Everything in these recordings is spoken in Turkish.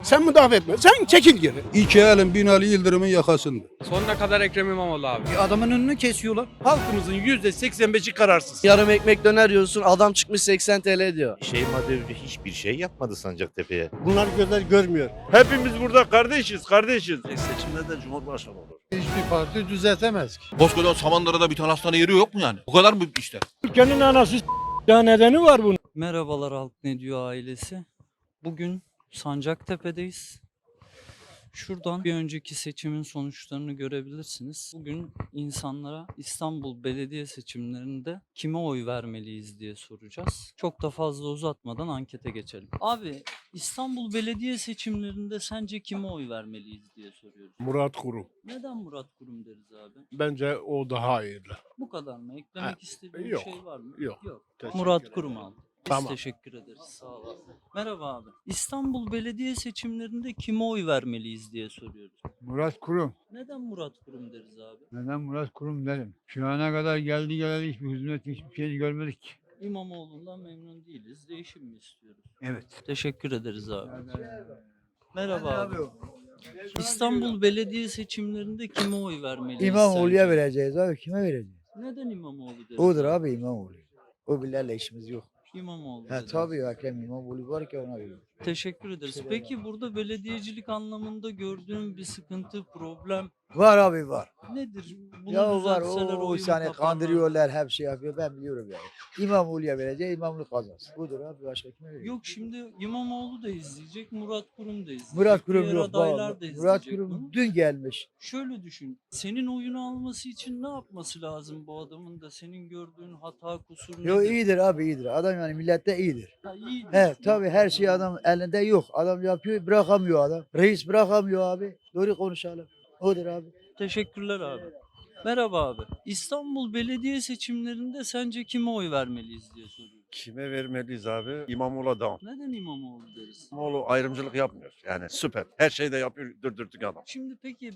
Sen müdafaa etme. Sen çekil geri. İki elin Binali Yıldırım'ın yakasında. Sonuna kadar Ekrem İmamoğlu abi. Adamın önünü kesiyorlar. Halkımızın %85'i kararsız. Yarım ekmek döner yiyorsun, adam çıkmış 80 TL diyor. Şeyma devri hiçbir şey yapmadı Sancaktepe'ye. Bunlar gözler görmüyor. Hepimiz burada kardeşiz. Seçimde de Cumhurbaşkanı olur. Hiçbir parti düzeltemez ki. Koskoca Samandıra'da bir tane hastane yeri yok mu yani? Bu kadar mı işte? Ülkenin anası ya nedeni var bunun. Merhabalar Halk Ne Diyor ailesi. Bugün Sancaktepe'deyiz. Şuradan bir önceki seçimin sonuçlarını görebilirsiniz. Bugün insanlara İstanbul Belediye seçimlerinde kime oy vermeliyiz diye soracağız. Çok da fazla uzatmadan ankete geçelim. Abi İstanbul Belediye seçimlerinde sence kime oy vermeliyiz diye soruyoruz. Murat Kurum. Neden Murat Kurum deriz abi? Bence o daha iyi. Bu kadar mı? Eklemek istediğin bir yok, şey var mı? yok. Murat Kurum abi. Biz Tamam. teşekkür ederiz. Sağ ol abi. Merhaba abi. İstanbul Belediye seçimlerinde kime oy vermeliyiz diye soruyoruz. Murat Kurum. Neden Murat Kurum deriz abi? Neden Murat Kurum derim. Şu ana kadar geldi geleli hiçbir hizmet, hiçbir şey görmedik. İmamoğlu'ndan memnun değiliz. Değişim mi istiyoruz? Evet. Teşekkür ederiz abi. Merhaba abi. İstanbul Belediye seçimlerinde kime oy vermeliyiz? İmamoğlu'ya sence? vereceğiz abi. Kime vereceğiz? Neden İmamoğlu deriz? Odur abi İmamoğlu. O billerle işimiz yok. İmamoğlu Ha deriz. tabii Ekrem İmamoğlu var ki ona veriyoruz. Teşekkür ederiz. Peki burada belediyecilik anlamında gördüğün bir sıkıntı, problem Var abi var. nedir? Bunu Ya var düzeltseler o oyumu sani kaparlar. kandırıyorlar hep şey yapıyor ben biliyorum yani. İmamoğlu'ya vereceğiz İmamoğlu kazansın. Budur abi başka kime veriyoruz? Yok şimdi İmamoğlu da izleyecek, Murat Kurum da izleyecek. Murat Kurum diğer yok. adaylar da Murat izleyecek Kurum bunu. dün gelmiş. Şöyle düşün. Senin oyunu alması için ne yapması lazım bu adamın da senin gördüğün hata, kusur Yo nedir? iyidir abi iyidir. Adam yani millette iyidir. Ha, iyi He diyorsun. tabii her şey adam elinde yok. Adam yapıyor bırakamıyor adam. Reis bırakamıyor abi. Doğru konuşalım. Odur abi. Teşekkürler abi. Merhaba abi. İstanbul Belediye seçimlerinde sence kime oy vermeliyiz diye soruyorum. Kime vermeliyiz abi? İmamoğlu'na devam. Neden İmamoğlu deriz? İmamoğlu ayrımcılık yapmıyor. Yani süper. Her şeyde yapıyor. Durdurduk adam. Şimdi peki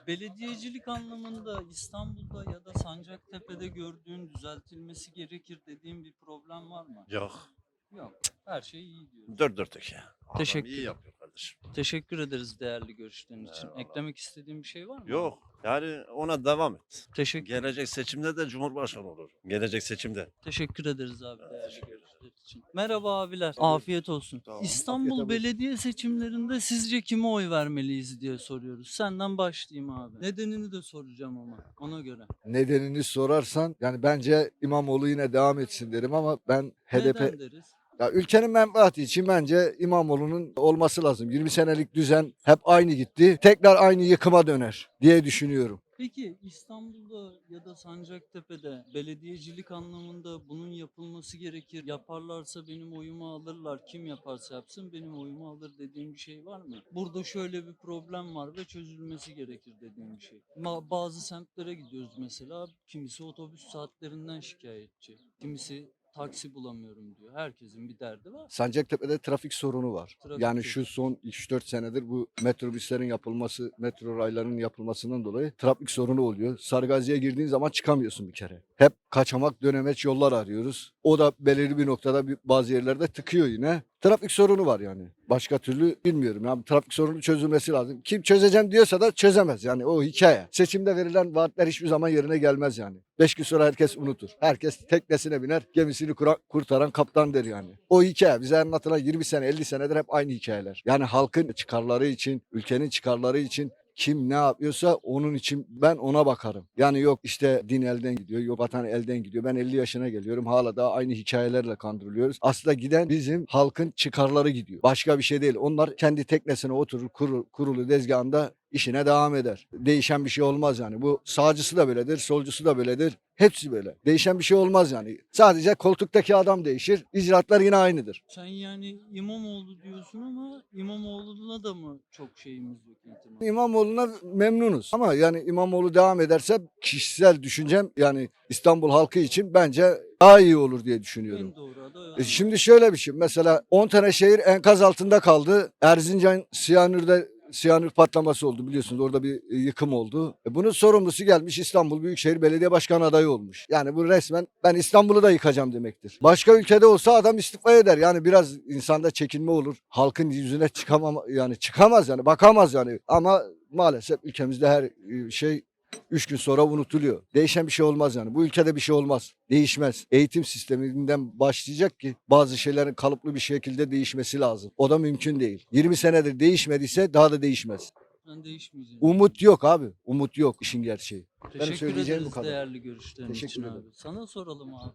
belediyecilik anlamında İstanbul'da ya da Sancaktepe'de gördüğün düzeltilmesi gerekir dediğin bir problem var mı? Yok. Yok. Her şey iyi diyoruz. Durdurduk ya. Adam Teşekkür iyi yapıyor kardeşim. Teşekkür ederiz değerli görüşlerin için. Eyvallah. Eklemek istediğin bir şey var mı? Yok. Yani ona devam et. Teşekkür Gelecek seçimde de Cumhurbaşkanı olur. Gelecek seçimde. Teşekkür ederiz abi değerli görüşler için. Merhaba abiler. Afiyet olsun. Tamam, İstanbul afiyet olsun. Belediye seçimlerinde sizce kime oy vermeliyiz diye soruyoruz. Senden başlayayım abi. Nedenini de soracağım ama ona göre. Nedenini sorarsan yani bence İmamoğlu yine devam etsin derim ama ben HDP Neden deriz? ya ülkenin menfaati için bence İmamoğlu'nun olması lazım. 20 senelik düzen hep aynı gitti. Tekrar aynı yıkıma döner diye düşünüyorum. Peki İstanbul'da ya da Sancaktepe'de belediyecilik anlamında bunun yapılması gerekir. Yaparlarsa benim oyumu alırlar. Kim yaparsa yapsın benim oyumu alır dediğim bir şey var mı? Burada şöyle bir problem var ve çözülmesi gerekir dediğim bir şey. Bazı semtlere gidiyoruz mesela. Kimisi otobüs saatlerinden şikayetçi. Kimisi taksi bulamıyorum diyor. Herkesin bir derdi var. Sancaktepe'de trafik sorunu var. Trafik Yani yok. şu son 3-4 senedir bu metrobüslerin yapılması, metro raylarının yapılmasından dolayı trafik sorunu oluyor. Sarıgazi'ye girdiğin zaman çıkamıyorsun bir kere. Hep kaçamak dönemeç yollar arıyoruz. O da belirli bir noktada bazı yerlerde tıkıyor yine. Trafik sorunu var yani. Başka türlü bilmiyorum. Yani trafik sorunu çözülmesi lazım. Kim çözeceğim diyorsa da çözemez. Yani o hikaye. Seçimde verilen vaatler hiçbir zaman yerine gelmez yani. 5 gün sonra herkes unutur. Herkes teknesine biner, gemisini kurtaran kaptan der yani. O hikaye. Bize anlatılan 20 sene, 50 senedir hep aynı hikayeler. Yani halkın çıkarları için, ülkenin çıkarları için kim ne yapıyorsa onun için ben ona bakarım. Yani yok işte din elden gidiyor, yok vatan elden gidiyor. Ben 50 yaşına geliyorum hala daha aynı hikayelerle kandırılıyoruz. Aslında giden bizim halkın çıkarları gidiyor. Başka bir şey değil. Onlar kendi teknesine oturur kurulu tezgahında işine devam eder. Değişen bir şey olmaz yani. Bu sağcısı da böyledir, solcusu da böyledir. Hepsi böyle. Değişen bir şey olmaz yani. Sadece koltuktaki adam değişir. İcraatlar yine aynıdır. Sen yani İmamoğlu diyorsun ama İmamoğlu'na da mı çok şeyimiz yok ihtimal? İmamoğlu'na memnunuz. Ama yani İmamoğlu devam ederse kişisel düşüncem yani İstanbul halkı için bence daha iyi olur diye düşünüyorum. En doğru aday. Şimdi şöyle bir şey. Mesela 10 tane şehir enkaz altında kaldı. Erzincan siyanürde siyanür patlaması oldu biliyorsunuz. Orada bir yıkım oldu. Bunun sorumlusu gelmiş İstanbul Büyükşehir Belediye Başkanı adayı olmuş. Yani bu resmen ben İstanbul'u da yıkacağım demektir. Başka ülkede olsa adam istifa eder. Yani biraz insanda çekinme olur. Halkın yüzüne çıkamaz yani bakamaz yani. Ama maalesef ülkemizde her şey 3 gün sonra unutuluyor. Değişen bir şey olmaz yani. Bu ülkede bir şey olmaz. Değişmez. Eğitim sisteminden başlayacak ki bazı şeylerin kalıplı bir şekilde değişmesi lazım. O da mümkün değil. 20 senedir değişmediyse daha da değişmez. Ben değişmeyeceğim. Umut yok abi. Umut yok işin gerçeği. Teşekkür söyleyeceğim bu ederiz kadar. değerli görüşlerin Teşekkür için ederim. abi. Sana soralım abi.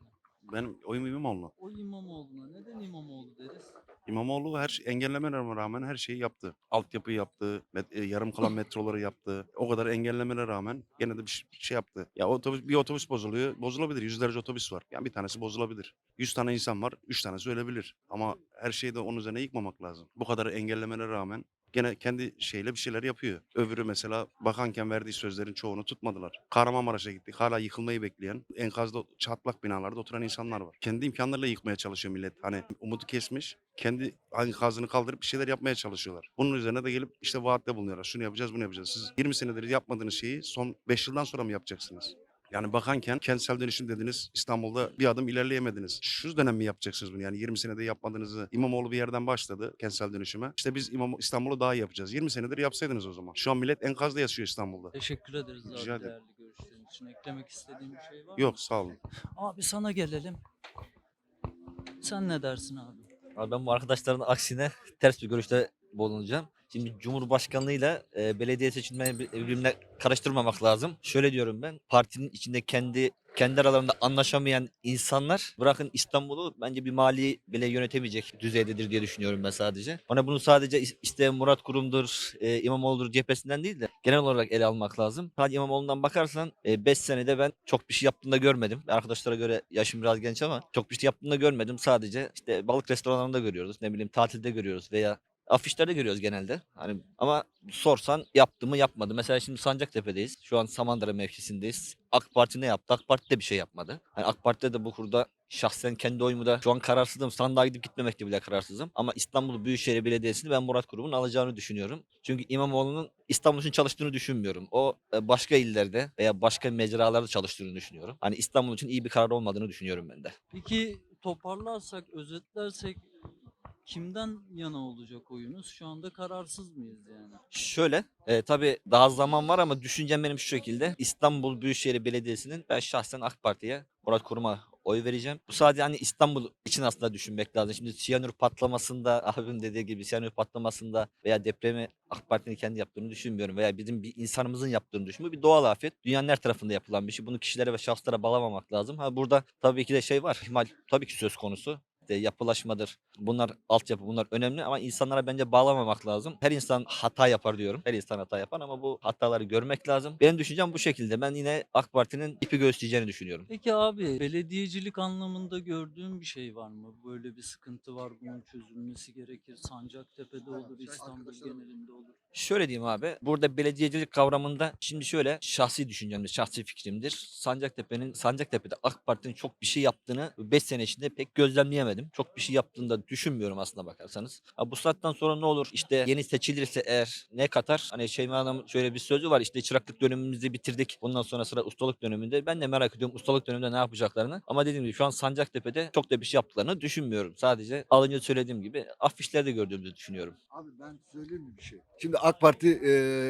Benim oyum İmamoğlu. O İmamoğlu'na neden İmamoğlu deriz? İmamoğlu engellemelerine rağmen her şeyi yaptı. Altyapı yaptı, yarım kalan metroları yaptı. O kadar engellemelere rağmen gene de bir şey yaptı. Ya bir otobüs bozuluyor, bozulabilir. Yüzlerce otobüs var. Yani bir tanesi bozulabilir. 100 tane insan var, 3 tanesi ölebilir. Ama her şeyi de onun üzerine yıkmamak lazım. Bu kadar engellemelere rağmen gene kendi şeyle bir şeyler yapıyor. Öbürü mesela bakanken verdiği sözlerin çoğunu tutmadılar. Kahramanmaraş'a gittik. Hala yıkılmayı bekleyen, enkazda çatlak binalarda oturan insanlar var. Kendi imkanlarıyla yıkmaya çalışıyor millet. Hani umudu kesmiş. Kendi enkazını kaldırıp bir şeyler yapmaya çalışıyorlar. Bunun üzerine de gelip işte vaatte bulunuyorlar. Şunu yapacağız, bunu yapacağız. Siz 20 senedir yapmadığınız şeyi son 5 yıldan sonra mı yapacaksınız? Yani bakanken kentsel dönüşüm dediniz, İstanbul'da bir adım ilerleyemediniz. Şu dönem mi yapacaksınız bunu? Yani 20 senede yapmadığınızı, İmamoğlu bir yerden başladı kentsel dönüşüme. İşte biz İstanbul'u daha iyi yapacağız. 20 senedir yapsaydınız o zaman. Şu an millet enkazda yaşıyor İstanbul'da. Teşekkür ederiz abi Rica ederim. değerli görüşlerin için. Eklemek istediğim bir şey var mı? Yok, sağ olun. Abi sana gelelim. Sen ne dersin abi? Abi ben bu arkadaşların aksine ters bir görüşte bulunacağım. Şimdi Cumhurbaşkanlığıyla belediye seçimlerini birbirine karıştırmamak lazım. Şöyle diyorum ben, partinin içinde kendi aralarında anlaşamayan insanlar bırakın İstanbul'u bence bir mali bile yönetemeyecek düzeydedir diye düşünüyorum ben sadece. Hani bunu sadece işte Murat Kurum'dur, İmamoğlu'dur cephesinden değil de genel olarak ele almak lazım. Sadece İmamoğlu'ndan bakarsan 5 senede ben çok bir şey yaptığını da görmedim. Arkadaşlara göre yaşım biraz genç ama çok bir şey yaptığını da görmedim. Sadece işte balık restoranlarında görüyoruz, ne bileyim tatilde görüyoruz veya afişlerde görüyoruz genelde. Hani ama sorsan yaptı mı yapmadı. Mesela şimdi Sancaktepe'deyiz. Şu an Samandıra mevkisindeyiz. AK Parti ne yaptı? AK Parti de bir şey yapmadı. Hani AK Parti'de de bu kurda şahsen kendi oyumu da şu an kararsızım. Sandığa gidip gitmemekte bile kararsızım. Ama İstanbul Büyükşehir Belediyesi'ni ben Murat Kurum'un alacağını düşünüyorum. Çünkü İmamoğlu'nun İstanbul için çalıştığını düşünmüyorum. O başka illerde veya başka mecralarda çalıştığını düşünüyorum. Hani İstanbul için iyi bir karar olmadığını düşünüyorum ben de. Peki toparlarsak, özetlersek kimden yana olacak oyunuz? Şu anda kararsız mıyız yani? Şöyle, tabii daha zaman var ama düşüncem benim şu şekilde. İstanbul Büyükşehir Belediyesi'nin ben şahsen AK Parti'ye, Murat Kurum'a oy vereceğim. Bu sadece hani İstanbul için aslında düşünmek lazım. Şimdi siyanür patlamasında, abim dediği gibi siyanür patlamasında veya depremi AK Parti'nin kendi yaptığını düşünmüyorum. Veya bizim bir insanımızın yaptığını düşünmüyorum. Bir doğal afet. Dünyanın her tarafında yapılan bir şey. Bunu kişilere ve şahıslara bağlamamak lazım. Ha burada tabii ki de şey var. İhmal tabii ki söz konusu. Yapılaşmadır. Bunlar altyapı, bunlar önemli ama insanlara bence bağlamamak lazım. Her insan hata yapar diyorum. Her insan hata yapar ama bu hataları görmek lazım. Benim düşüncem bu şekilde. Ben yine AK Parti'nin ipi göstereceğini düşünüyorum. Peki abi, belediyecilik anlamında gördüğün bir şey var mı? Böyle bir sıkıntı var, bunun çözülmesi gerekir. Sancaktepe'de olur, İstanbul genelinde olur. Şöyle diyeyim abi. Burada belediyecilik kavramında şimdi şöyle şahsi düşüncemdir, şahsi fikrimdir. Sancaktepe'de AK Parti'nin çok bir şey yaptığını 5 sene içinde pek gözlemleyemedim. Çok bir şey yaptığını da düşünmüyorum aslında bakarsanız. Bu saatten sonra ne olur? İşte yeni seçilirse eğer ne katar? Hani Şeyma Hanım şöyle bir sözü var. İşte çıraklık dönemimizi bitirdik. Bundan sonra sıra ustalık döneminde. Ben de merak ediyorum ustalık döneminde ne yapacaklarını. Ama dediğim gibi şu an Sancaktepe'de çok da bir şey yaptıklarını düşünmüyorum. Sadece az önce söylediğim gibi afişlerde gördüğümüzü düşünüyorum. Abi ben söyleyeyim mi bir şey? Şimdi AK Parti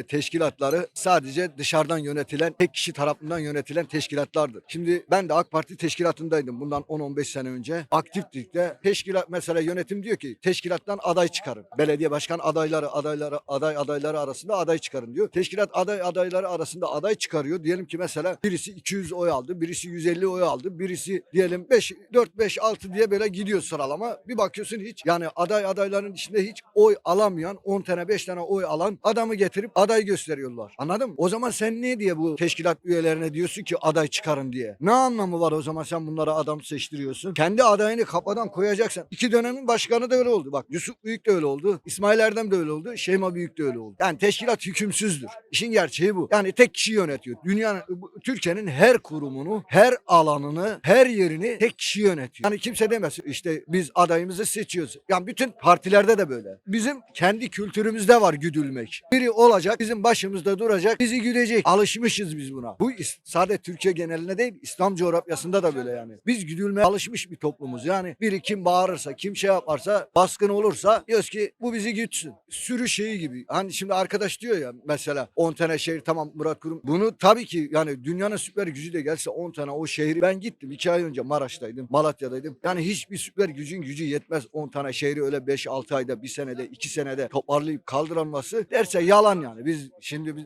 teşkilatları sadece dışarıdan yönetilen, tek kişi tarafından yönetilen teşkilatlardır. Şimdi ben de AK Parti teşkilatındaydım bundan 10-15 sene önce. Aktiftik de teşkilat mesela yönetim diyor ki teşkilattan aday çıkarın. Belediye başkan adayları arasında aday çıkarın diyor. Teşkilat adayları arasında aday çıkarıyor. Diyelim ki mesela birisi 200 oy aldı, birisi 150 oy aldı, birisi diyelim 4 5 6 diye böyle gidiyor sıralama. Bir bakıyorsun hiç yani adayların içinde hiç oy alamayan 10 tane 5 tane oy alan adamı getirip aday gösteriyorlar. Anladın mı? O zaman sen ne diye bu teşkilat üyelerine diyorsun ki aday çıkarın diye? Ne anlamı var o zaman sen bunlara adam seçtiriyorsun? Kendi adayını kafadan başkan koyacaksan. 2 dönemin başkanı da öyle oldu. Bak Yusuf Büyük de öyle oldu. İsmail Erdem de öyle oldu. Şeyma Büyük de öyle oldu. Yani teşkilat hükümsüzdür. İşin gerçeği bu. Yani tek kişi yönetiyor. Türkiye'nin her kurumunu, her alanını, her yerini tek kişi yönetiyor. Yani kimse demez işte biz adayımızı seçiyoruz. Yani bütün partilerde de böyle. Bizim kendi kültürümüzde var güdülmek. Biri olacak, bizim başımızda duracak, bizi güdecek. Alışmışız biz buna. Bu sadece Türkiye geneline değil, İslam coğrafyasında da böyle yani. Biz güdülmeye alışmış bir toplumuz. Yani biri kim bağırırsa, kim şey yaparsa, baskın olursa diyoruz ki bu bizi gütsün. Sürü şeyi gibi. Hani şimdi arkadaş diyor ya mesela 10 tane şehir tamam Murat Kurum. Bunu tabii ki yani dünyanın süper gücü de gelse 10 tane o şehri ben gittim. 2 ay önce Maraş'taydım, Malatya'daydım. Yani hiçbir süper gücün gücü yetmez 10 tane şehri öyle 5-6 ayda, 1 senede, 2 senede toparlayıp kaldıranması derse yalan yani. Biz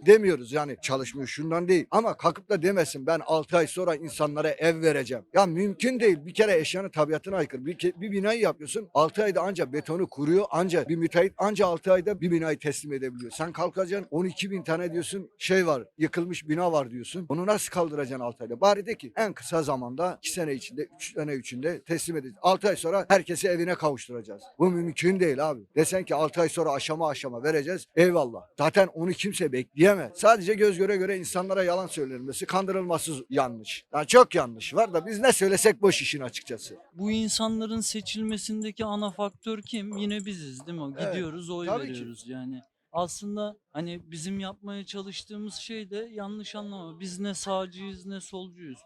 demiyoruz yani çalışmıyor şundan değil. Ama kalkıp da demesin ben 6 ay sonra insanlara ev vereceğim. Ya mümkün değil. Bir kere eşyanın tabiatına aykırı. Bir binayı yapıyorsun 6 ayda ancak betonu kuruyor. Ancak bir müteahhit ancak 6 ayda bir binayı teslim edebiliyor. Sen kalkacaksın 12 bin tane diyorsun şey var yıkılmış bina var diyorsun. Onu nasıl kaldıracaksın 6 ayda? Bari de ki en kısa zamanda 2 sene içinde 3 sene içinde teslim edeceğiz. 6 ay sonra herkesi evine kavuşturacağız. Bu mümkün değil abi. Desen ki 6 ay sonra aşama aşama vereceğiz. Eyvallah. Zaten onu kimse bekleyemez. Sadece göz göre göre insanlara yalan söylenmesi, kandırılması yanlış. Yani çok yanlış var da biz ne söylesek boş işin açıkçası. Bu insanların seçilmesindeki ana faktör kim? Yine biziz değil mi? Evet, Gidiyoruz oy tabii ki. veriyoruz yani. Aslında hani bizim yapmaya çalıştığımız şey de yanlış anlama. Biz ne sağcıyız ne solcuyuz.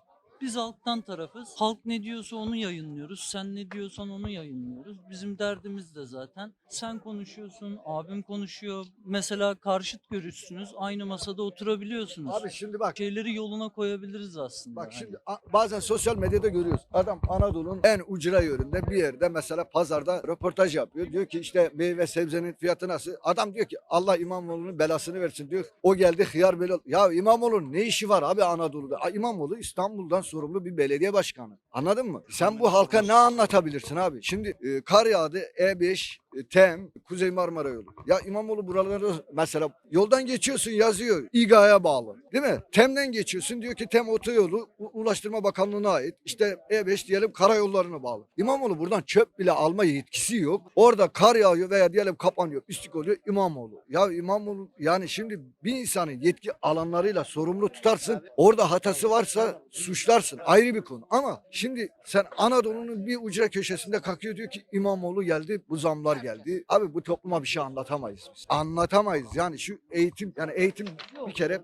Biz halktan tarafız. Halk ne diyorsa onu yayınlıyoruz. Sen ne diyorsan onu yayınlıyoruz. Bizim derdimiz de zaten. Sen konuşuyorsun, abim konuşuyor. Mesela karşıt görüşsünüz. Aynı masada oturabiliyorsunuz. Abi şimdi bak. Şeyleri yoluna koyabiliriz aslında. Bak Hani. şimdi bazen sosyal medyada görüyoruz. Adam Anadolu'nun en ucra yerinde bir yerde mesela pazarda röportaj yapıyor. Diyor ki işte meyve sebzenin fiyatı nasıl? Adam diyor ki Allah İmamoğlu'nun belasını versin diyor. O geldi hıyar böyle. Ya İmamoğlu'nun ne işi var abi Anadolu'da? İmamoğlu İstanbul'dan sorumlu bir belediye başkanı. Anladın mı? Sen bu halka ne anlatabilirsin abi? Şimdi kar yağdı E5 TEM, Kuzey Marmara yolu. Ya İmamoğlu buraları mesela yoldan geçiyorsun yazıyor. İGA'ya bağlı. Değil mi? TEM'den geçiyorsun diyor ki TEM otoyolu Ulaştırma Bakanlığı'na ait. İşte E5 diyelim karayollarına bağlı. İmamoğlu buradan çöp bile alma yetkisi yok. Orada kar yağıyor veya diyelim kapanıyor, pislik oluyor İmamoğlu. Ya İmamoğlu yani şimdi bir insanın yetki alanlarıyla sorumlu tutarsın. Orada hatası varsa suçlarsın. Ayrı bir konu. Ama şimdi sen Anadolu'nun bir ucra köşesinde kalkıyor diyor ki İmamoğlu geldi bu zamlar geldi. Abi bu topluma bir şey anlatamayız biz. Anlatamayız. Yani şu eğitim bir kere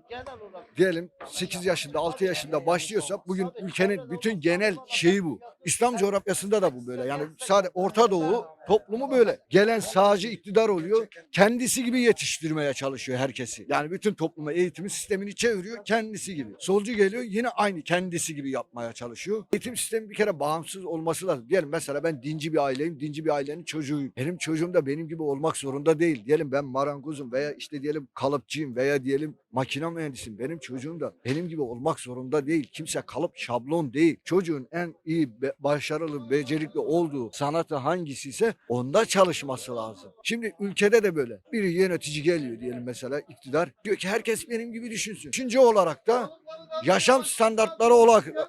diyelim 8 yaşında 6 yaşında başlıyorsa bugün ülkenin bütün genel şeyi bu. İslam coğrafyasında da bu böyle. Yani sadece Orta Doğu toplumu böyle. Gelen sağcı iktidar oluyor. Kendisi gibi yetiştirmeye çalışıyor herkesi. Yani bütün topluma eğitim sistemini çeviriyor kendisi gibi. Solcu geliyor yine aynı kendisi gibi yapmaya çalışıyor. Eğitim sistemi bir kere bağımsız olması lazım. Diyelim mesela ben dinci bir aileyim. Dinci bir ailenin çocuğuyum. Benim çocuğum da benim gibi olmak zorunda değil. Diyelim ben marangozum veya işte diyelim kalıpçıyım veya diyelim makine mühendisiyim. Benim çocuğum da benim gibi olmak zorunda değil. Kimse kalıp şablon değil. Çocuğun en iyi, başarılı, becerikli olduğu sanatı hangisi ise onda çalışması lazım. Şimdi ülkede de böyle. Bir yönetici geliyor diyelim mesela iktidar. Diyor ki herkes benim gibi düşünsün. Üçüncü olarak da yaşam standartları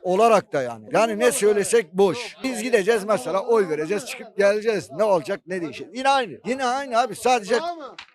olarak da yani. Yani ne söylesek boş. Biz gideceğiz mesela oy vereceğiz çıkıp geleceğiz. Ne olacak ne değişecek? Yine aynı. Yine aynı abi. Sadece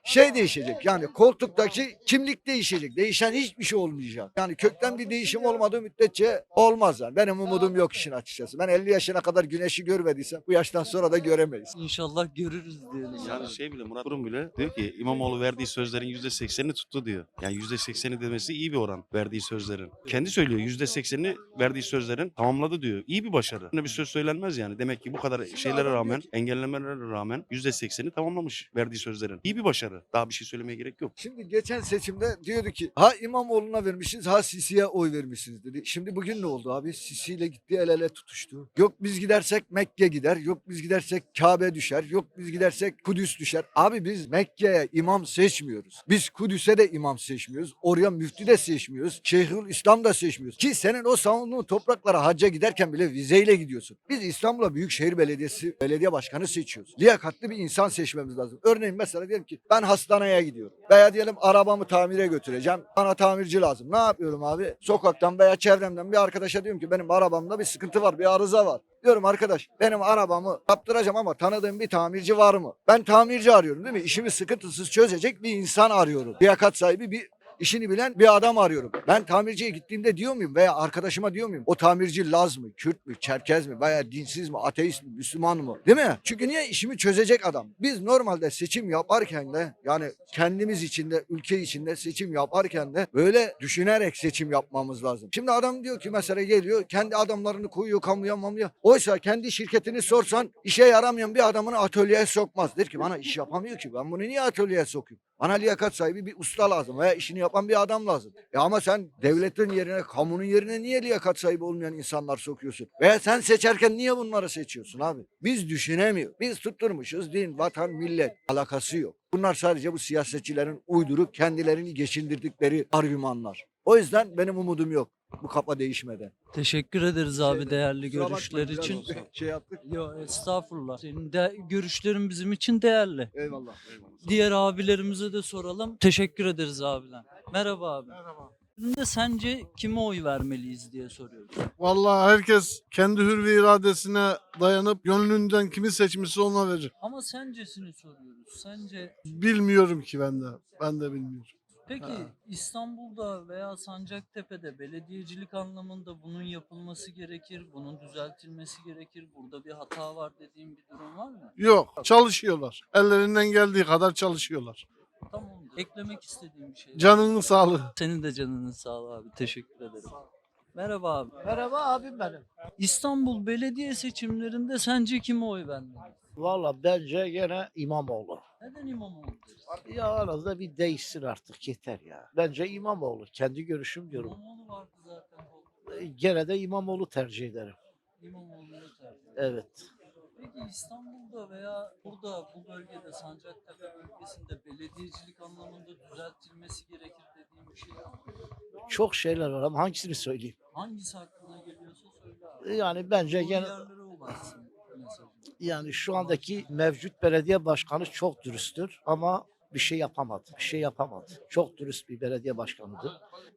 şey değişecek. Yani koltuktaki kimlik değişecek. Değişen hiçbir şey olmayacak. Yani kökten bir değişim olmadığı müddetçe olmaz yani. Benim umudum yok işin açıkçası. Ben 50 yaşına kadar güneşi görmediysem bu yaştan sonra da göremeyiz. İnşallah görürüz diyelim. Yani şey bile Murat Kurum bile diyor ki İmamoğlu verdiği sözlerin %80'ini tuttu diyor. Yani %80'i demesi iyi bir oran verdiği sözlerin. Kendi söylüyor %80'ini verdiği sözlerin tamamladı diyor. İyi bir başarı. Ne bir söz söylenmez yani. Demek ki bu kadar şeylere rağmen, engellemelere rağmen %80'i tamamlamış verdiği sözlerin. İyi bir başarı. Daha bir şey söylemeye gerek yok. Şimdi geçen seçimde diyordu ki ha İmamoğlu'na vermişsiniz ha Sisi'ye oy vermişsiniz dedi. Şimdi bugün ne oldu abi? Sisi ile gitti el ele tutuştu. Yok biz gidersek Mekke gider. Yok biz gidersek Kabe düşer. Yok biz gidersek Kudüs düşer. Abi biz Mekke'ye imam seçmiyoruz. Biz Kudüs'e de imam seçmiyoruz. Oraya müftü de seçmiyoruz. Şeyhülislam İslam da seçmiyorsun. Ki senin o savunduğun topraklara hacca giderken bile vizeyle gidiyorsun. Biz İstanbul'a Büyükşehir Belediyesi belediye başkanı seçiyoruz. Liyakatli bir insan seçmemiz lazım. Örneğin mesela diyelim ki ben hastaneye gidiyorum. Veya diyelim arabamı tamire götüreceğim. Bana tamirci lazım. Ne yapıyorum abi? Sokaktan veya çevremden bir arkadaşa diyorum ki benim arabamda bir sıkıntı var, bir arıza var. Diyorum arkadaş benim arabamı yaptıracağım ama tanıdığım bir tamirci var mı? Ben tamirci arıyorum değil mi? İşimi sıkıntısız çözecek bir insan arıyorum. Liyakat sahibi bir işini bilen bir adam arıyorum. Ben tamirciye gittiğimde diyor muyum veya arkadaşıma diyor muyum? O tamirci Laz mı, Kürt mü, Çerkez mi veya dinsiz mi, ateist mi, Müslüman mı? Değil mi? Çünkü niye işimi çözecek adam? Biz normalde seçim yaparken de yani kendimiz içinde, ülke içinde seçim yaparken de böyle düşünerek seçim yapmamız lazım. Şimdi adam diyor ki mesela geliyor kendi adamlarını koyuyor kamuya mamuya. Oysa kendi şirketini sorsan işe yaramayan bir adamını atölyeye sokmaz. Der ki bana iş yapamıyor ki ben bunu niye atölyeye sokayım? Bana liyakat sahibi bir usta lazım veya işini yapan bir adam lazım. Ya ama sen devletin yerine, kamunun yerine niye liyakat sahibi olmayan insanlar sokuyorsun? Veya sen seçerken niye bunları seçiyorsun abi? Biz düşünemiyoruz. Biz tutturmuşuz din, vatan, millet. Alakası yok. Bunlar sadece bu siyasetçilerin uydurup kendilerini geçindirdikleri argümanlar. O yüzden benim umudum yok bu kafa değişmeden. Teşekkür ederiz abi değerli Kusura bakma, görüşler biraz için. şey yaptık. Yo estağfurullah. Senin de görüşlerin bizim için değerli. Eyvallah. Diğer abilerimize de soralım. Teşekkür ederiz abiler. Merhaba abi. Merhaba. Şimdi sence kime oy vermeliyiz diye soruyoruz. Vallahi herkes kendi hür ve iradesine dayanıp gönlünden kimi seçmişse ona verir. Ama sencesini soruyoruz. Sence Bilmiyorum ki ben de. Ben de bilmiyorum. peki İstanbul'da veya Sancaktepe'de belediyecilik anlamında bunun yapılması gerekir, bunun düzeltilmesi gerekir. Burada bir hata var dediğim bir durum var mı? Yok. Çalışıyorlar. Ellerinden geldiği kadar çalışıyorlar. Tamamdır. Eklemek istediğim bir şey. Canının sağlığı. Senin de canının sağlığı abi. Teşekkür ederim. Merhaba abi. Merhaba abim benim. İstanbul belediye seçimlerinde sence kime oy vermeliyiz? Valla bence gene İmamoğlu. Neden İmamoğlu diyorsun? Ya arada bir değişsin artık yeter ya. Bence İmamoğlu. Kendi görüşüm diyorum. İmamoğlu vardı zaten. Gene de İmamoğlu tercih ederim. İmamoğlu'nu tercih. Evet. Peki İstanbul'da veya burada bu bölgede Sancaktepe bölgesinde belediyecilik anlamında düzeltilmesi gerekir dediğim bir şey var mı? Çok şeyler var ama hangisini söyleyeyim? Hangisi aklına geliyorsa söyle abi. Yani bence Bu gene yerlere ulaşsın mesajı. yani şu andaki mevcut belediye başkanı çok dürüsttür ama bir şey yapamadı. Bir şey yapamadı. Çok dürüst bir belediye başkanıdır.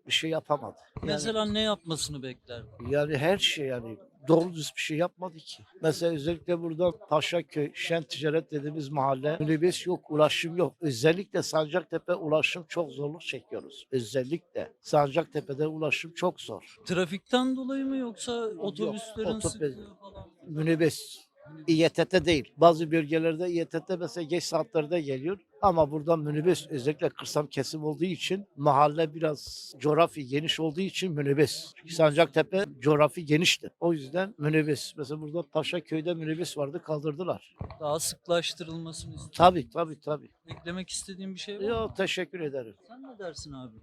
Bir şey yapamadı. Mesela ne yapmasını bekler? Yani her şey yani doğru düz bir şey yapmadı ki. Mesela özellikle burada Paşaköy, Şen Ticaret dediğimiz mahalle minibüs yok, ulaşım yok. Özellikle Sancaktepe ulaşım çok zorluk çekiyoruz. Özellikle Sancaktepe'de ulaşım çok zor. Trafikten dolayı mı yoksa otobüslerin otobüs- sıklığı falan? Minibüs. İETT değil. Bazı bölgelerde İETT mesela geç saatlerde geliyor. Ama burada minibüs özellikle kırsal kesim olduğu için mahalle biraz coğrafi geniş olduğu için minibüs. Çünkü Sancaktepe coğrafi genişti. O yüzden minibüs. Mesela burada Paşaköy'de minibüs vardı kaldırdılar. Daha sıklaştırılmasını istiyorum. Tabii. Eklemek istediğim bir şey var mı? Yo, teşekkür ederim. Sen ne dersin abi?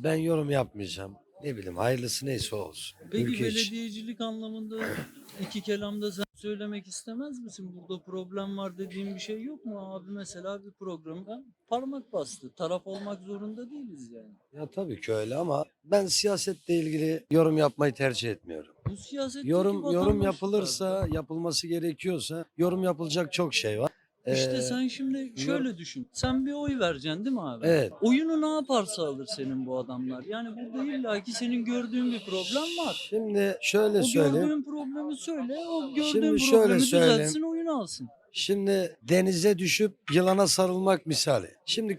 Ben yorum yapmayacağım. Ne bileyim hayırlısı neyse olsun. Peki Ülke için. belediyecilik anlamında iki kelamda sen söylemek istemez misin? Burada problem var dediğim bir şey yok mu? Abi mesela bir programda parmak bastı. Taraf olmak zorunda değiliz yani. Ya tabii ki öyle ama ben siyasetle ilgili yorum yapmayı tercih etmiyorum. Bu siyasetteki Yorum vatandaşlık yapılırsa, abi. yapılması gerekiyorsa yorum yapılacak çok şey var. İşte sen şimdi şöyle düşün. Sen bir oy vereceksin değil mi abi? Evet. Oyunu ne yaparsa alır senin bu adamlar. Yani burada illaki senin gördüğün bir problem var. Şimdi şöyle O söyleyeyim. gördüğün problemi söyle. O gördüğün Şimdi şöyle problemi söyleyeyim. düzeltsin, oyunu alsın. Şimdi denize düşüp yılana sarılmak misali. Şimdi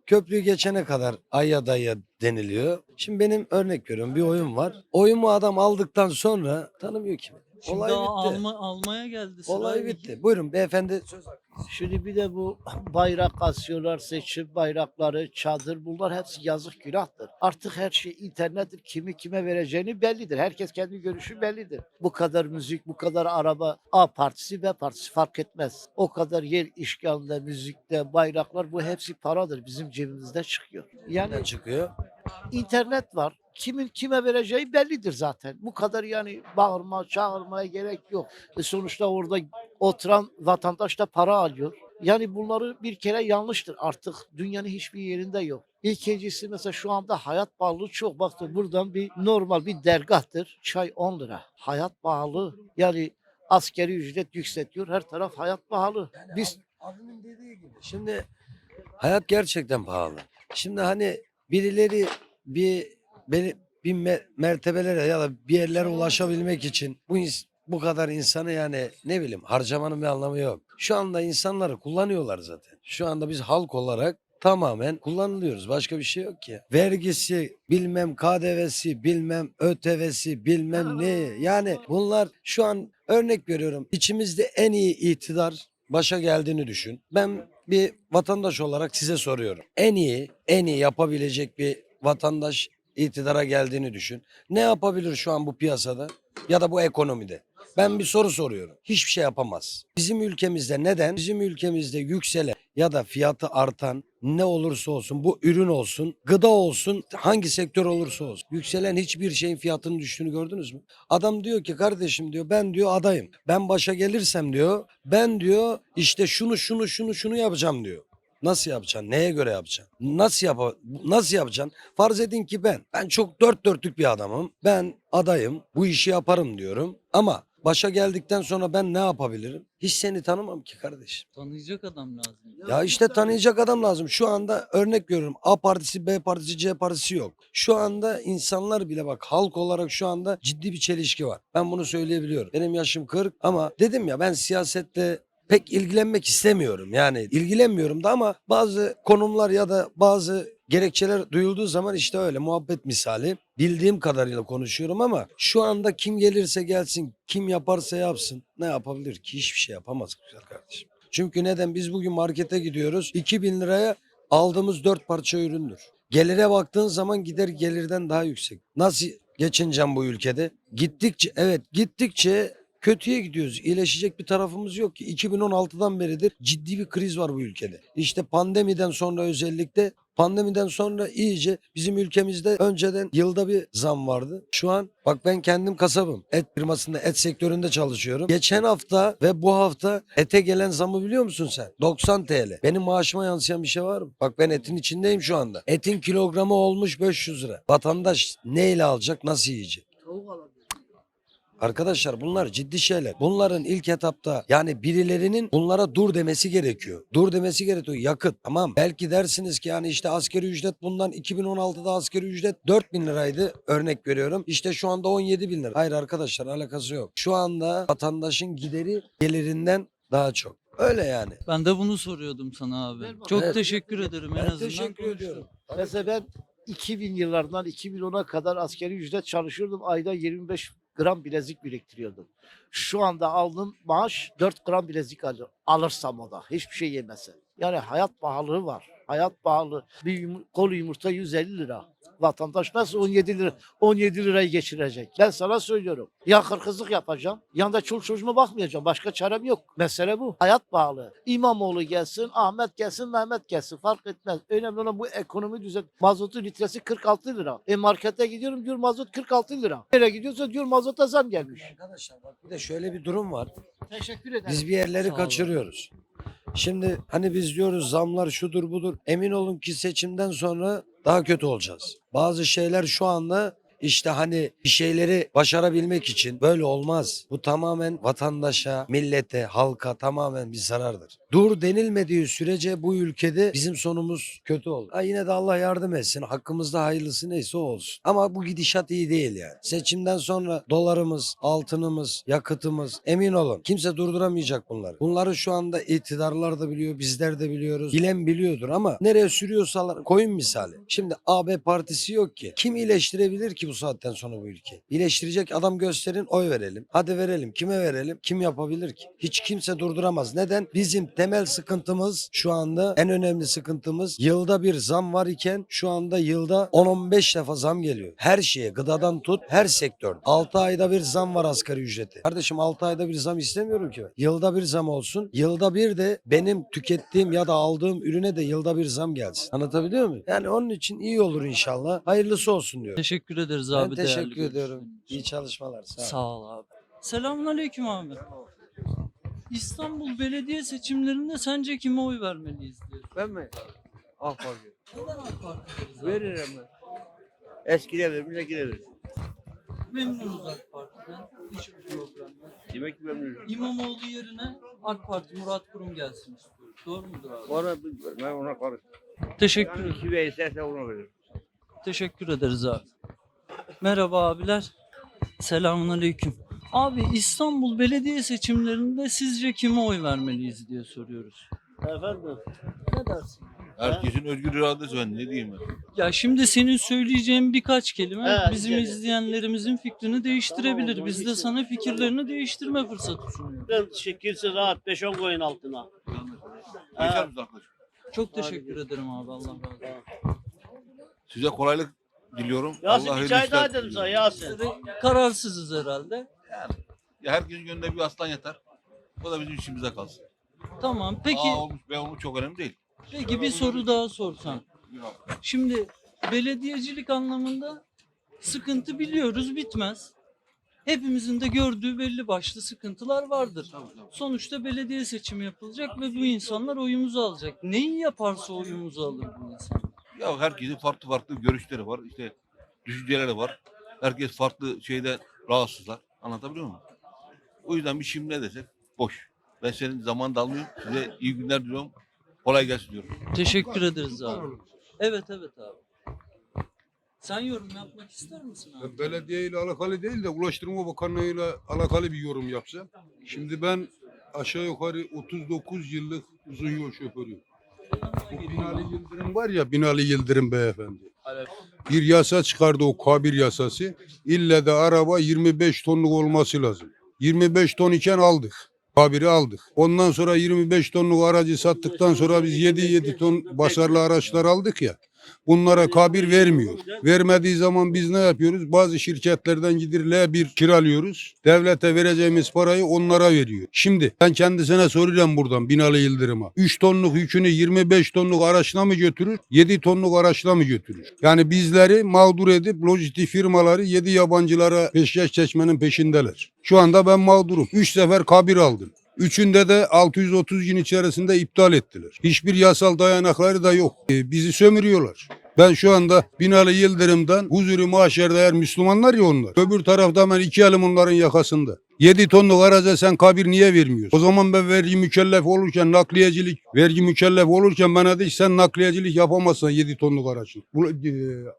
köprüyü geçene kadar ayya dayya deniliyor. Şimdi benim örnek veriyorum bir oyun var. Oyumu adam aldıktan sonra tanımıyor ki. Şimdi Olay daha bitti. almaya geldi sıra. Olay bitti. Buyurun beyefendi söz hakkı. Şimdi bir de bu bayrak asıyorlar, seçim bayrakları, çadır bunlar hepsi yazık günahtır. Artık her şey internettir. Kimi kime vereceğini bellidir. Herkes kendi görüşü bellidir. Bu kadar müzik, bu kadar araba A partisi B partisi fark etmez. O kadar yer işgalinde, müzikte, bayraklar bu hepsi paradır. Bizim cebimizde çıkıyor. Yani Ne çıkıyor? internet var. Kimin kime vereceği bellidir zaten. Bu kadar yani bağırma, çağırmaya gerek yok. Sonuçta orada oturan vatandaş da para alıyor. Yani bunları bir kere yanlıştır. Artık dünyanın hiçbir yerinde yok. İkincisi mesela şu anda hayat pahalılığı çok. Baktım buradan bir normal bir dergahtır. Çay 10 lira. Hayat pahalı. Yani askeri ücret yükseltiyor. Her taraf hayat pahalı. Biz Adının dediği gibi. Şimdi hayat gerçekten pahalı. Şimdi hani birileri bir mertebelere ya da bir yerlere ulaşabilmek için bu kadar insanı yani ne bileyim harcamanın bir anlamı yok. Şu anda insanları kullanıyorlar zaten. Şu anda biz halk olarak tamamen kullanılıyoruz. Başka bir şey yok ki. Vergisi, bilmem KDV'si, bilmem ÖTV'si, bilmem ne. Yani bunlar şu an örnek veriyorum. İçimizde en iyi iktidar başa geldiğini düşün. Ben bir vatandaş olarak size soruyorum. En iyi yapabilecek bir vatandaş iktidara geldiğini düşün. Ne yapabilir şu an bu piyasada ya da bu ekonomide? Ben bir soru soruyorum. Hiçbir şey yapamaz. Bizim ülkemizde neden? Bizim ülkemizde yükselen ya da fiyatı artan ne olursa olsun, bu ürün olsun, gıda olsun, hangi sektör olursa olsun. Yükselen hiçbir şeyin fiyatının düştüğünü gördünüz mü? Adam diyor ki kardeşim diyor ben diyor adayım. Ben başa gelirsem diyor ben diyor işte şunu yapacağım diyor. Nasıl yapacaksın? Neye göre yapacaksın? Nasıl yapacaksın? Farz edin ki ben çok dört dörtlük bir adamım. Ben adayım. Bu işi yaparım diyorum. Ama başa geldikten sonra ben ne yapabilirim? Hiç seni tanımam ki kardeşim. Tanıyacak adam lazım. Ya işte tanıyacak adam lazım. Şu anda örnek veriyorum. A partisi, B partisi, C partisi yok. Şu anda insanlar bile bak halk olarak şu anda ciddi bir çelişki var. Ben bunu söyleyebiliyorum. Benim yaşım 40 ama dedim ya ben siyasette pek ilgilenmek istemiyorum. Yani ilgilenmiyorum da ama bazı konumlar ya da bazı gerekçeler duyulduğu zaman işte öyle muhabbet misali bildiğim kadarıyla konuşuyorum ama şu anda kim gelirse gelsin, kim yaparsa yapsın ne yapabilir ki? Hiçbir şey yapamaz güzel kardeşim. Çünkü neden? Biz bugün markete gidiyoruz 2000 liraya aldığımız 4 parça üründür. Gelire baktığın zaman gider gelirden daha yüksek. Nasıl geçineceğim bu ülkede? Gittikçe kötüye gidiyoruz. İyileşecek bir tarafımız yok ki. 2016'dan beridir ciddi bir kriz var bu ülkede. İşte pandemiden sonra iyice bizim ülkemizde önceden yılda bir zam vardı. Şu an bak ben kendim kasabım. Et firmasında, et sektöründe çalışıyorum. Geçen hafta ve bu hafta ete gelen zamı biliyor musun sen? 90 TL. Benim maaşıma yansıyan bir şey var mı? Bak ben etin içindeyim şu anda. Etin kilogramı olmuş 500 lira. Vatandaş neyle alacak, nasıl yiyecek? Arkadaşlar bunlar ciddi şeyler. Bunların ilk etapta yani birilerinin bunlara dur demesi gerekiyor. Dur demesi gerekiyor. Yakıt tamam. Belki dersiniz ki yani işte asgari ücret bundan 2016'da asgari ücret 4.000 liraydı. Örnek veriyorum. İşte şu anda 17.000 lira. Hayır arkadaşlar alakası yok. Şu anda vatandaşın gideri gelirinden daha çok. Öyle yani. Ben de bunu soruyordum sana abi. Çok Evet. teşekkür ederim en Ben azından. teşekkür konuştuk. ediyorum. mesela ben 2000 yıllardan 2010'a kadar askeri ücret çalışıyordum. Ayda 25 gram bilezik biriktiriyordum. Şu anda aldığım maaş 4 gram bilezik alırsam o da. Hiçbir şey yemese. Yani hayat pahalılığı var. Hayat pahalı. Bir kolu yumurta 150 lira. Vatandaş nasıl 17 lirayı geçirecek? Ben sana söylüyorum. Ya hırkızlık yapacağım. Yanında çoluk çocuğuma bakmayacağım. Başka çarem yok. Mesele bu. Hayat pahalı. İmamoğlu gelsin, Ahmet gelsin, Mehmet gelsin. Fark etmez. Önemli olan bu ekonomi düzen. Mazotun litresi 46 lira. Markete gidiyorum diyor mazot 46 lira. Nereye gidiyorsa diyor mazota zam gelmiş. Arkadaşlar bak bir de şöyle bir durum var. Teşekkür ederim. Biz bir yerleri Sağ olun. kaçırıyoruz. Şimdi hani biz diyoruz zamlar şudur budur. Emin olun ki seçimden sonra daha kötü olacağız. Bazı şeyler şu anda işte hani bir şeyleri başarabilmek için böyle olmaz. Bu tamamen vatandaşa, millete, halka tamamen bir zarardır. Dur denilmediği sürece bu ülkede bizim sonumuz kötü olur. Ha yine de Allah yardım etsin. Hakkımızda hayırlısı neyse o olsun. Ama bu gidişat iyi değil yani. Seçimden sonra dolarımız, altınımız, yakıtımız emin olun kimse durduramayacak bunları. Bunları şu anda iktidarlar da biliyor, bizler de biliyoruz. Bilen biliyordur ama nereye sürüyorsalar koyun misali. Şimdi AB partisi yok ki. Kim iyileştirebilir ki bu saatten sonra bu ülkeyi? İyileştirecek adam gösterin, oy verelim. Hadi verelim. Kime verelim? Kim yapabilir ki? Hiç kimse durduramaz. Neden? Bizim temel sıkıntımız şu anda en önemli sıkıntımız yılda bir zam var iken şu anda yılda 10-15 defa zam geliyor. Her şeye gıdadan tut her sektör. 6 ayda bir zam var asgari ücreti. Kardeşim 6 ayda bir zam istemiyorum ki ben. Yılda bir zam olsun. Yılda bir de benim tükettiğim ya da aldığım ürüne de yılda bir zam gelsin. Anlatabiliyor muyum? Yani onun için iyi olur inşallah. Hayırlısı olsun diyor. Teşekkür ederiz Ben abi. teşekkür değerli ediyorum. görüşlerin için. İyi çalışmalar. Sağ ol. Sağ ol abi. Selamünaleyküm abi. İstanbul belediye seçimlerinde sence kime oy vermeliyiz diye. Ben mi? AK Parti. Neden AK Parti deriz abi? Veririm ben. Eskide verir, ekide verir. Memnunuz AK Parti'den. Hiçbir problem yok. Demek ki memnunum. İmamoğlu yerine AK Parti Murat Kurum gelsin istiyoruz. Doğru mudur abi? Bana bilmiyorum. Ben ona karışmam. Teşekkür ederim. Kime isterse ona veririm. Teşekkür ederiz abi. Merhaba abiler. Selamünaleyküm. Abi İstanbul belediye seçimlerinde sizce kime oy vermeliyiz diye soruyoruz. Efendim? Ne dersin? Herkesin özgür iradesi, ben ne diyeyim ben. Ya şimdi senin söyleyeceğin birkaç kelime Evet, bizim evet. izleyenlerimizin fikrini değiştirebilir. Tamam, Biz de işte. sana fikirlerini değiştirme fırsatı sunuyoruz. Ben şekilse rahat 5-10 koyun altına. Geçer misin arkadaş? Çok teşekkür ederim abi. Allah razı olsun. Size kolaylık diliyorum. Yasin Allah bir hayırlı çay daha işler dedim sana diliyorum. Yasin. Kararsızız herhalde. Ya herkesin gönlünde bir aslan yeter. O da bizim işimize kalsın. Tamam. Peki A olmuş B olmuş çok önemli değil. peki bir soru daha sorsam. Şimdi belediyecilik anlamında sıkıntı biliyoruz, bitmez. Hepimizin de gördüğü belli başlı sıkıntılar vardır. Sonuçta belediye seçimi yapılacak ve bu insanlar oyumuzu alacak. Neyi yaparsa oyumuzu alır bu insanlar. Ya herkesin farklı farklı görüşleri var. İşte düşünceleri var. Herkes farklı şeyde rahatsızlar. Anlatabiliyor muyum? O yüzden bir şimdi ne desek boş. Ben senin zamanını da almıyorum. Size iyi günler diliyorum. Kolay gelsin diyorum. Teşekkür ederiz abi. Evet abi. Sen yorum yapmak ister misin abi? Belediye ile alakalı değil de Ulaştırma Bakanlığı ile alakalı bir yorum yapsam. Şimdi ben aşağı yukarı 39 yıllık uzun yol şoförüyüm. Bu Binali Yıldırım var ya, Binali Yıldırım beyefendi. Bir yasa çıkardı, o K1 yasası. İlle de araba 25 tonluk olması lazım. 25 ton iken aldık. K1'i aldık. Ondan sonra 25 tonluk aracı sattıktan sonra biz 7 ton basarlı araçlar aldık ya. Bunlara K1 vermiyor. Vermediği zaman biz ne yapıyoruz? Bazı şirketlerden gidip L1 kiralıyoruz. Devlete vereceğimiz parayı onlara veriyor. Şimdi ben kendisine soracağım buradan Binali Yıldırım'a. 3 tonluk yükünü 25 tonluk araçla mı götürür? 7 tonluk araçla mı götürür? Yani bizleri mağdur edip lojistik firmaları 7 yabancılara peşkeş çekmenin peşindeler. Şu anda ben mağdurum. 3 sefer K1 aldım. Üçünde de 630 gün içerisinde iptal ettiler. Hiçbir yasal dayanakları da yok. Bizi sömürüyorlar. Ben şu anda Binali Yıldırım'dan huzuru mahşerde, eğer Müslümanlar ya onlar. Öbür tarafta ben 2 elim onların yakasında. 7 tonluk araca sen K1 niye vermiyorsun? O zaman ben vergi mükellef olurken, vergi mükellef olurken bana dedi sen nakliyecilik yapamazsan 7 tonluk araçla.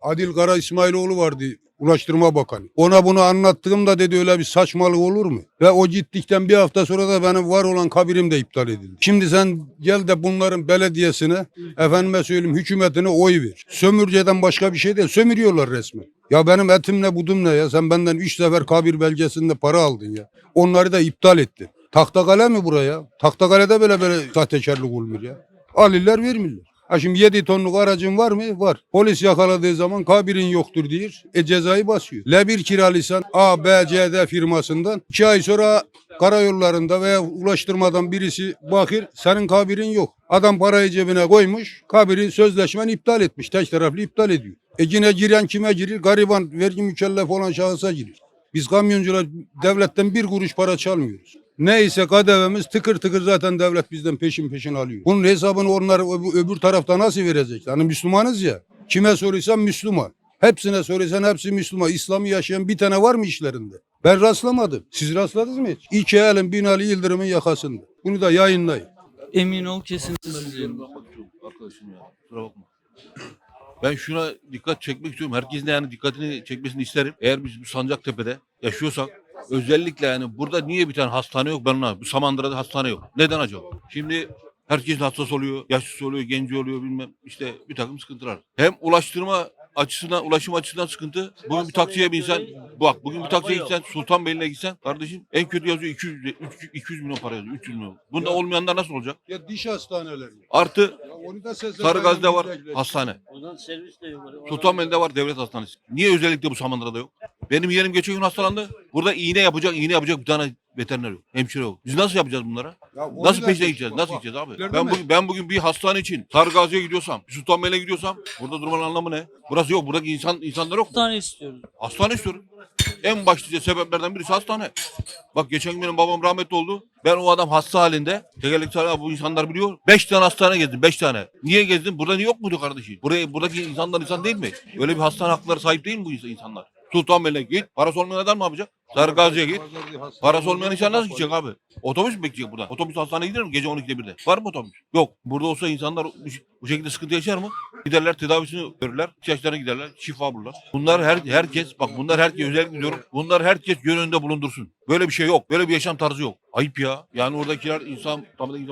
Adil Kara İsmailoğlu vardı, Ulaştırma Bakanı. Ona bunu anlattığımda dedi öyle bir saçmalık olur mu? Ve o gittikten bir hafta sonra da benim var olan K1'im de iptal edildi. Şimdi sen gel de bunların belediyesine, efendime söyleyeyim hükümetine oy ver. Sömürceden başka bir şey değil. Sömürüyorlar resmen. Ya benim etim ne budum ne ya? Sen benden 3 sefer K1 belgesinde para aldın ya. Onları da iptal ettin. Tahtakale mi buraya? Tahtakale'de böyle sahtekarlık olmuyor ya. Alırlar vermirler. Ha şimdi 7 tonluk aracın var mı? Var. Polis yakaladığı zaman K1'in yoktur diyor. Cezayı basıyor. L1 kiralıysan A, B, C, D firmasından 2 ay sonra karayollarında veya ulaştırmadan birisi bakır senin K1'in yok. Adam parayı cebine koymuş. K1'in sözleşmeni iptal etmiş. Tek taraflı iptal ediyor. Yine giren kime girir? Gariban, vergi mükellef olan şahısa girir. Biz kamyoncular devletten bir kuruş para çalmıyoruz. Neyse KDV'miz tıkır tıkır zaten devlet bizden peşin alıyor. Bunun hesabını onlar öbür tarafta nasıl verecek? Yani Müslümanız ya. Kime soruyorsan Müslüman. Hepsine soruyorsan hepsi Müslüman. İslam'ı yaşayan bir tane var mı işlerinde? Ben rastlamadım. Siz rastladınız mı hiç? İki elin Binali Yıldırım'ın yakasında. Bunu da yayınlayın. Emin ol kesintisiz diyelim. Arkadaşım ya, kusura bakma. Ben şuna dikkat çekmek istiyorum. Herkesin de yani dikkatini çekmesini isterim. Eğer biz bu Sancaktepe'de yaşıyorsak özellikle yani burada niye bir tane hastane yok ben anlamadım. Bu Samandıra'da hastane yok. Neden acaba? Şimdi herkes hastası oluyor, yaşlısı oluyor, genci oluyor bilmem işte bir takım sıkıntılar. Hem ulaşım açısından sıkıntı. Bugün bir taksiye binsen, bugün bir taksiye gitsen, Sultanbeyli'ne gitsen kardeşim en kötü yazıyor 200 milyon para yazıyor, 300 milyon. Bunda olmayanlar nasıl olacak? Ya diş hastaneleri. Artı Ya onu da Sarıgazi'de var hastane. Oradan servis de yok. Sultanbeyli'de var devlet hastanesi. Niye özellikle bu Samandıra'da yok? Benim yeğenim geçen gün hastalandı. Burada iğne yapacak bir tane veteriner yok. Hemşire yok. Biz nasıl yapacağız bunlara? Nasıl peşine gideceğiz? Nasıl gideceğiz abi? Ben bugün bir hastane için Sarıgazi'ye gidiyorsam, Sultanbeyli'ne gidiyorsam burada durmanın anlamı ne? Burası yok. Buradaki insanlar yok mu? Hastane istiyoruz. Hastane istiyorum. En başlıca sebeplerden birisi hastane. Bak geçen gün benim babam rahmetli oldu. Ben o adam hasta halinde. Tekerlekli bu insanlar biliyor. 5 tane hastane gezdim. 5 tane. Niye gezdin? Burada niye yok muydu kardeşim? Buradaki insanlar insan değil mi? Öyle bir hastane hakları sahip değil mi bu insanlar? Sultanbeyli'ne git. Parası olmayan adam ne yapacak? Sarıgazi'ye git. Parası olmayan insan nasıl gidecek abi? Otobüs mü bekleyecek burada? Otobüs hastaneye gider mi gece 12'de 1'de? Var mı otobüs? Yok. Burada olsa insanlar bu şekilde sıkıntı yaşar mı? Giderler tedavisini görürler. İhtiyaçlarına giderler. Şifa bulurlar. Bunlar herkes özellikle diyorum. Bunlar herkes göz önünde bulundursun. Böyle bir şey yok. Böyle bir yaşam tarzı yok. Ayıp ya. Yani oradakiler insan,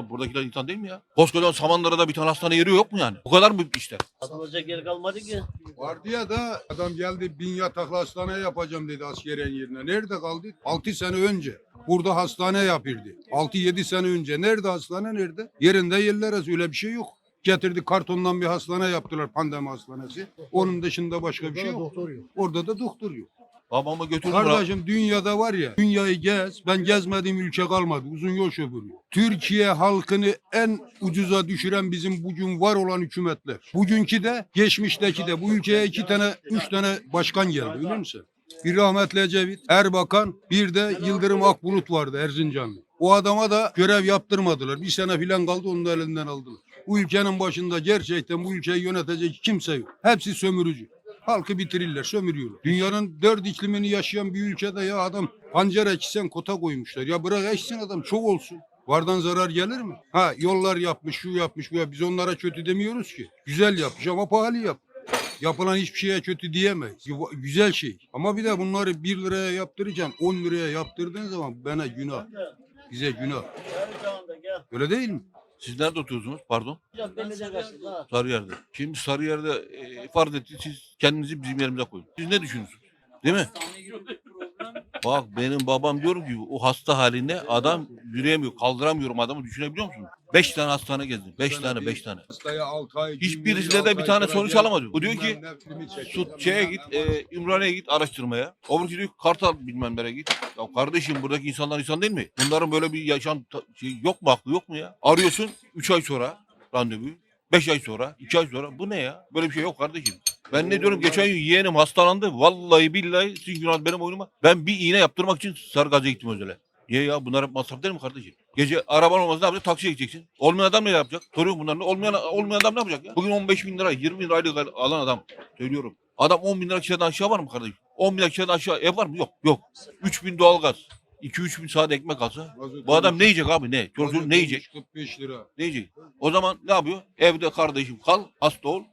buradakiler insan değil mi ya? Koskocaman Samanlara'da bir tane hastane yeri yok mu yani? Bu kadar mı işler? Atılacak yer kalmadı ki. Vardı ya da adam geldi 1000 yataklı hastane yapacağım dedi askeriyenin yerine. Nerede kaldı? 6 sene önce. Burada hastane yapırdı. 6-7 sene önce. Nerede hastane nerede? Yerinde yerlere öyle bir şey yok. Getirdi kartondan bir hastane yaptılar, pandemi hastanesi. Onun dışında başka bir şey yok. Orada da doktor yok. Babamı götürdüm. Kardeşim dünyada var ya, dünyayı gez. Ben gezmediğim ülke kalmadı. Uzun yol şoförü. Türkiye halkını en ucuza düşüren bizim bugün var olan hükümetler. Bugünkü de geçmişteki de. Bu ülkeye 3 tane başkan geldi biliyor musun? Bir rahmetli Ecevit, Erbakan, bir de Yıldırım Akbulut vardı Erzincanlı. O adama da görev yaptırmadılar. Bir sene filan kaldı, onu da elinden aldılar. Bu ülkenin başında gerçekten bu ülkeyi yönetecek kimse yok. Hepsi sömürücü. Halkı bitirirler, sömürüyorlar. Dünyanın 4 iklimini yaşayan bir ülkede ya adam pancar eksen kota koymuşlar. Ya bırak eksin adam, çok olsun. Vardan zarar gelir mi? Ha yollar yapmış, şu yapmış, bu yapmış. Biz onlara kötü demiyoruz ki. Güzel yapmış ama pahalı yap. Yapılan hiçbir şeye kötü diyemeyiz. Güzel şey. Ama bir de bunları 1 liraya yaptırırken 10 liraya yaptırdığın zaman bana günah. Bize günah. Öyle değil mi? Siz nerede oturuyorsunuz? Pardon. Sarıyer'de. Şimdi Sarıyer'de farz etti siz kendinizi bizim yerimize koyun. Siz ne düşünüyorsunuz? Değil mi? Bak benim babam diyor ki o hasta halinde adam yürüyemiyor, kaldıramıyorum adamı düşünebiliyor musun? 5 tane hastane gezdim. 5 tane. Hastaya 6 ay. Hiçbirisinde de bir tane sonuç alamadı. Bu diyor ki git, Ümraniye'ye git araştırmaya. Öbürkü diyor ki Kartal bilmem nereye git. Ya kardeşim buradaki insanlar insan değil mi? Bunların böyle bir yaşam yok mu, hakkı yok mu ya? Arıyorsun 3 ay sonra randevu. 5 ay sonra, 2 ay sonra. Bu ne ya? Böyle bir şey yok kardeşim. Ben ne diyorum geçen gün yeğenim hastalandı. Vallahi billahi sizin günah benim oyunuma. Ben bir iğne yaptırmak için Sarıgazi'ye gittim özele. Niye ya? Bunlar hep masraf değil mi kardeşim? Gece araban olmaz ne yapacak? Taksiye gideceksin. Olmayan adam ne yapacak? Soruyorum bunlar ne? Olmayan adam ne yapacak ya? Bugün 15 bin lira, 20 bin lirayla alan adam. Söylüyorum. Adam 10 bin lira kişiden aşağı var mı kardeşim? 10 bin lira kişiden aşağı ev var mı? Yok. Yok. 3 bin doğalgaz. 2-3 bin sade ekmek alsa. Bu adam ne yiyecek abi ne? Çocuğun ne yiyecek? 45 lira. Ne yiyecek? O zaman ne yapıyor? Evde kardeşim kal, hasta ol.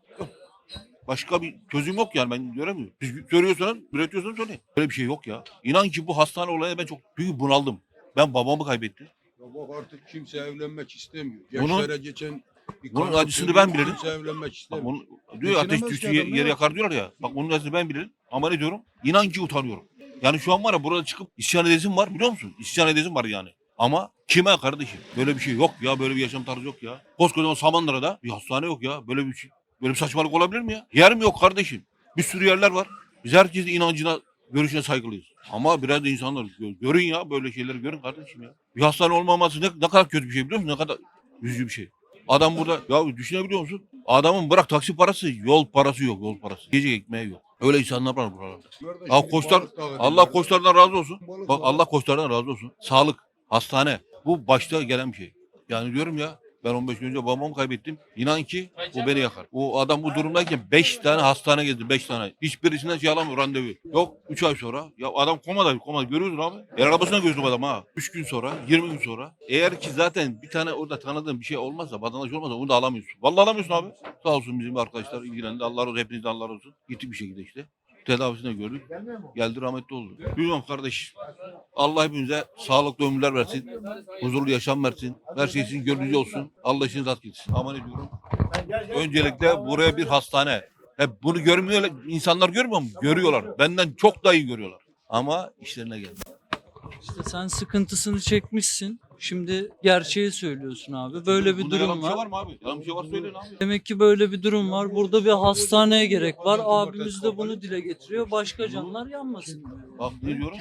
Başka bir çözüm yok yani ben göremiyorum. Siz görüyorsanız, üretiyorsanız söyleyin. Böyle bir şey yok ya. İnan ki bu hastane olayına ben çok büyük bunaldım. Ben babamı kaybettim. Ya bak artık kimse evlenmek istemiyor. Bunun- Gençlere geçen bir bunun kanun acısını söylüyor, ben bilirim. Kimse evlenmek Bak istemiyor. diyor ya, ateş Geçinemez düştüğü ki adam, yeri ne yakar diyorlar ya. Bak onun acısını ben bilirim. Ama ne diyorum? İnan ki utanıyorum. Yani şu an var ya burada çıkıp isyan edesim var biliyor musun? İsyan edesim var yani. Ama kime kardeşim? Böyle bir şey yok ya. Böyle bir yaşam tarzı yok ya. Koskocaman Samandıra'da bir hastane yok ya. Böyle bir şey. Böyle bir saçmalık olabilir mi ya? Yer mi yok kardeşim? Bir sürü yerler var. Biz herkesin inancına, görüşüne saygılıyız. Ama biraz da insanlar görün ya böyle şeyleri görün kardeşim ya. Bir hastane olmaması ne kadar kötü bir şey biliyor musun? Ne kadar üzücü bir şey. Adam burada ya düşünebiliyor musun? Adamın bırak taksi parası, yol parası yok, yol parası. Gece ekmeği yok. Öyle insanlar var buralarda. Ya koçlar, Allah koçlardan razı olsun. Bak Allah koçlardan razı olsun. Sağlık, hastane. Bu başta gelen bir şey. Yani diyorum ya ben 15 gün önce babamı kaybettim. İnan ki bu beni yakar. O adam bu durumdayken 5 tane hastane gezdi. 5 tane. Hiçbirisinden şey alamıyor randevu. Yok 3 ay sonra. Ya adam komada görüyorsun abi. El arabasına gördüm adam ha. 3 gün sonra 20 gün sonra. Eğer ki zaten bir tane orada tanıdığın bir şey olmazsa vatandaş olmazsa onu da alamıyorsun. Vallahi alamıyorsun abi. Sağ olsun bizim arkadaşlar ilgilendi. Allah razı olsun. Hepinizden Allah razı olsun. Gittik bir şekilde işte. Tedavisini gördük. Geldi rahmetli oldu. Bilmiyorum kardeş. Allah hepinize sağlıklı ömürler versin. Huzurlu yaşam versin. Her şey için gönlünüzce olsun. Allah işinizi rast gitsin. Aman ediyorum. Öncelikle buraya bir hastane. Hep bunu görmüyor, insanlar görmüyor mu? Görüyorlar. Benden çok daha iyi görüyorlar. Ama işlerine geldi. İşte sen sıkıntısını çekmişsin. Şimdi gerçeği söylüyorsun abi. Böyle bir Bunda yalan durum bir şey var. var mı abi? Yalan bir şey var söyleyin abi. Demek ki böyle bir durum var. Burada bir hastaneye gerek var. Abimiz de bunu dile getiriyor. Başka canlar yanmasın diyor. Bak ne diyorum?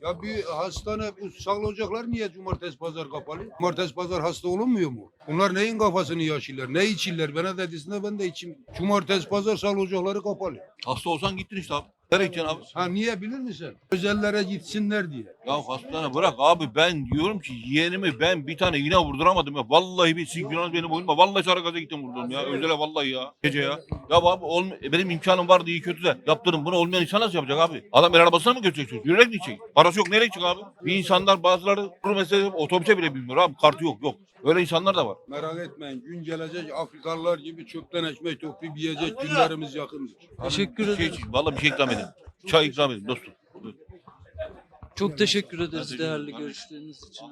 Ya bir hastane, bu sağlık ocaklar niye cumartesi pazar kapalı? Cumartesi pazar hasta olunmuyor mu? Bunlar neyin kafasını yaşıyorlar? Ne içirler? Bana dedisine ben de içim. Cumartesi pazar sağlık ocakları kapalı. Hasta olsan gittin işte abi. Nereye gideceksin abi? Ha niye bilir misin? Özellere gitsinler diye. Ya hastane bırak abi, ben diyorum ki yeğenimi ben bir tane iğne vurduramadım ya. Vallahi bir sigara benim boynuma. Vallahi Sarıgaz'a gittim vurdum ya. Özele vallahi ya. Gece ya. Ya abi benim imkanım vardı iyi kötü de yaptırdım. Bunu olmayan insan nasıl yapacak abi? Adam el arabasına mı götürecek çocuk? Yürüyerek mi gidecek? Parası yok, nereye gidecek abi? Bir insanlar bazıları kuru mesele otobüse bile binmiyor abi. Kartı yok. Öyle insanlar da var. Merak etmeyin gün gelecek Afrikalılar gibi çöpten ekmek toplayıp yiyecek günlerimiz yakındır. Teşekkür Bir şey ederim. için, vallahi bir şey ikram edin. Çay ikram edin dostum. Çok teşekkür ederiz değerli görüşleriniz için.